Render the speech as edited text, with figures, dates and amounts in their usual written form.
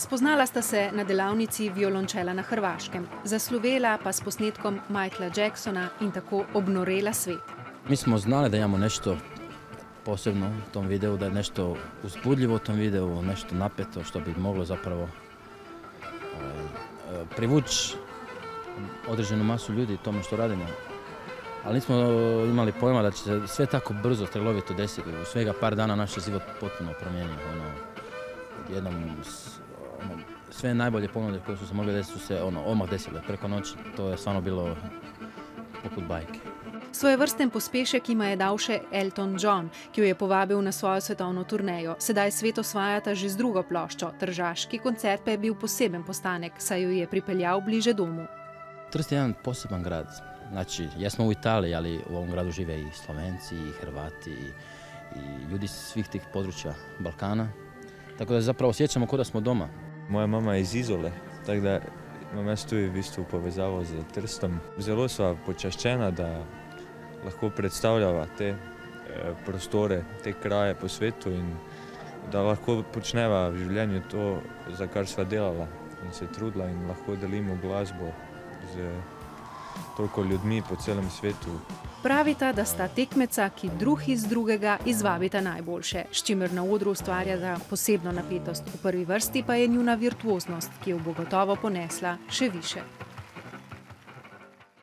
Spoznala sta se na delavnici violončela na Hrvaškem, zaslovela pa s posnetkom Michaela Jacksona in tako obnorela svet. Mi smo znali da imamo nešto posebno u tom videu, da je nešto uzbudljivo u tom videu, nešto napeto što bi moglo zapravo privući određenu masu ljudi tome što radimo. Ali nismo imali pojma da će se sve tako brzo, strelovito desiti. U svega par dana naš život potpuno promijenio. Sve najbolje ponude koje su se mogli desiti su se odmah desile preko noći. To je stvarno bilo poput bajke. Svojevrsten pospešek jima je dal še Elton John, ki jo je povabil na svojo svetovno turnejo. Sedaj svet osvajata že z drugo ploščo. Tržaški koncert pa je bil poseben postanek, saj jo je pripeljal bliže domu. Trst je jedan poseban grad. Znači, jesmo u Italiji, ali u ovom gradu žive i Slovenci, i Hrvati, i ljudi svih tih područja Balkana. Tako da zapravo osjećamo kao da smo doma. Moja mama je iz Izole, tako da imam jaz tu v bistvu povezavo z Trstom. Zelo sva počaščena, da lahko predstavljava te prostore, te kraje po svetu in da lahko počneva v življenju to, za kar sva delala in se trudila in lahko delimo glasbo z toliko ljudmi po celem svetu. Pravita, da sta tekmeca, ki drug iz drugega izvabita najboljše, s čimer na odru ustvarjata posebno napetost. V prvi vrsti pa je njuna virtuoznost, ki jo bo gotovo ponesla še više.